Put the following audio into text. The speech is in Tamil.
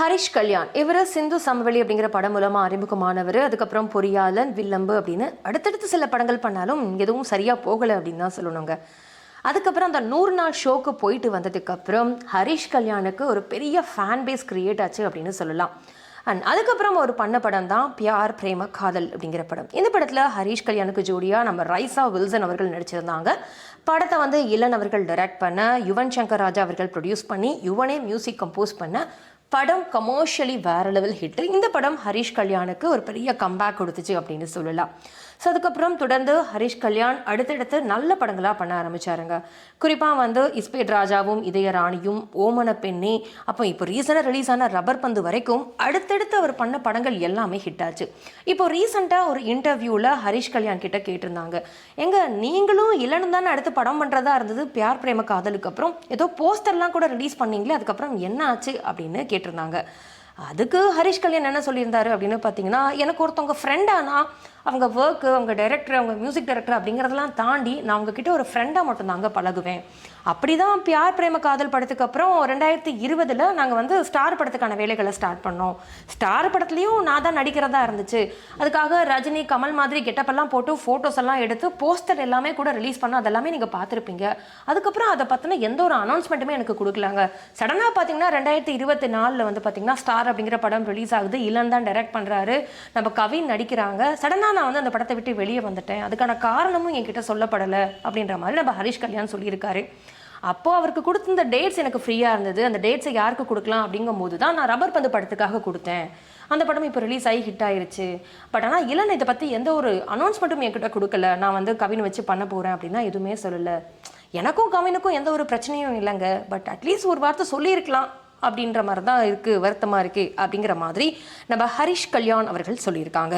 ஹரிஷ் கல்யாண் இவர் சிந்து சமவெளி அப்படிங்கிற படம் மூலமாக அறிமுகமானவர். அதுக்கப்புறம் பொறியாளன், வில்லம்பு அப்படின்னு அடுத்தடுத்து சில படங்கள் பண்ணாலும் எதுவும் சரியாக போகலை அப்படின்னு தான் சொல்லணுங்க. அதுக்கப்புறம் அந்த 100 நாள் ஷோக்கு போயிட்டு வந்ததுக்கப்புறம் ஹரிஷ் கல்யாணுக்கு ஒரு பெரிய ஃபேன் பேஸ் கிரியேட் ஆச்சு அப்படின்னு சொல்லலாம். அண்ட் அதுக்கப்புறம் ஒரு பண்ண படம் தான் பியார் பிரேம காதல் அப்படிங்கிற படம். இந்த படத்தில் ஹரிஷ் கல்யாணுக்கு ஜோடியாக நம்ம ரைசா வில்சன் அவர்கள் நடிச்சிருந்தாங்க. படத்தை இளன் அவர்கள் டைரக்ட் பண்ண, யுவன் சங்கர் ராஜா அவர்கள் ப்ரொடியூஸ் பண்ணி, யுவனே மியூசிக் கம்போஸ் பண்ண படம் கமர்ஷியலி வேற லெவல் ஹிட். இந்த படம் ஹரிஷ் கல்யாணுக்கு ஒரு பெரிய கம்பேக் கொடுத்துச்சு அப்படின்னு சொல்லலாம். ஸோ அதுக்கப்புறம் தொடர்ந்து ஹரிஷ் கல்யாண் அடுத்தடுத்து நல்ல படங்களாக பண்ண ஆரம்பிச்சாருங்க. குறிப்பாக இஸ்பேட் ராஜாவும் இதய ராணியும், ஓமன பெண்ணே, அப்போ இப்போ ரீசெண்டாக ரிலீஸ் ஆன ரப்பர் பந்து வரைக்கும் அடுத்தடுத்து அவர் பண்ண படங்கள் எல்லாமே ஹிட் ஆச்சு. இப்போ ரீசெண்டாக ஒரு இன்டர்வியூவில் ஹரிஷ் கல்யாண் கிட்ட கேட்டிருந்தாங்க, நீங்களும் இளனும் தானே அடுத்து படம் பண்ணுறதா இருந்தது, பியார் பிரேம காதலுக்கு அப்புறம் ஏதோ போஸ்டர்லாம் கூட ரிலீஸ் பண்ணீங்களே, அதுக்கப்புறம் என்ன ஆச்சு அப்படின்னு கேட்டிருந்தாங்க. அதுக்கு ஹரிஷ் கல்யாண் என்ன சொல்லியிருந்தாரு அப்படின்னு பார்த்தீங்கன்னா, எனக்கு ஒருத்தவங்க ஃப்ரெண்டானா அவங்க ஒர்க்கு, அவங்க டைரக்டர், அவங்க மியூசிக் டைரக்டர் அப்படிங்கிறதெல்லாம் தாண்டி நான் அவங்கக்கிட்ட ஒரு ஃப்ரெண்டாக மட்டும்தாங்க பழகுவேன். அப்படி தான் பியார் பிரேம காதல் படத்துக்கு அப்புறம் 2020 நாங்கள் ஸ்டார் படத்துக்கான வேலைகளை ஸ்டார்ட் பண்ணோம். ஸ்டார் படத்துலையும் நான் தான் நடிக்கிறதா இருந்துச்சு. அதுக்காக ரஜினி, கமல் மாதிரி கெட்டப்பெல்லாம் போட்டு ஃபோட்டோஸ் எல்லாம் எடுத்து போஸ்டர் எல்லாமே கூட ரிலீஸ் பண்ணோம். அதெல்லாமே நீங்கள் பார்த்துருப்பீங்க. அதுக்கப்புறம் அதை பற்றின எந்த ஒரு அனௌன்ஸ்மெண்ட்டுமே எனக்கு கொடுக்கலாங்க. சடனாக பார்த்தீங்கன்னா 2024 பார்த்தீங்கன்னா ஸ்டார் அப்படிங்கிற படம் ரிலீஸ் ஆகுது. இளன் தான் டைரக்ட் பண்ணுறாரு, நம்ம கவின் நடிக்கிறாங்க. சடனாக நான் அந்த படத்தை விட்டு வெளியே வந்துட்டேன். அதுக்கான காரணமும் என்கிட்ட சொல்லப்படலை அப்படின்ற மாதிரி நம்ம ஹரிஷ் கல்யாண் சொல்லியிருக்காரு. அப்போது அவருக்கு கொடுத்திருந்த டேட்ஸ் எனக்கு ஃப்ரீயாக இருந்தது. அந்த டேட்ஸை யாருக்கு கொடுக்கலாம் அப்படிங்கும்போது தான் நான் ரப்பர் பந்து படத்துக்காக கொடுத்தேன். அந்த படம் இப்போ ரிலீஸ் ஆகி ஹிட் ஆயிருச்சு. பட் ஆனால் இளன் இதை பற்றி எந்த ஒரு அனௌன்ஸ்மெண்ட்டும் என்கிட்ட கொடுக்கல. நான் கவின் வச்சு பண்ண போகிறேன் அப்படின்னா எதுவுமே சொல்லலை. எனக்கும் கவினுக்கும் எந்த ஒரு பிரச்சனையும் இல்லைங்க. பட் அட்லீஸ்ட் ஒரு வார்த்தை சொல்லியிருக்கலாம் அப்படின்ற மாதிரி தான் இருக்குது, வருத்தமாக இருக்குது அப்படிங்கிற மாதிரி நம்ம ஹரிஷ் கல்யாண் அவர்கள் சொல்லியிருக்காங்க.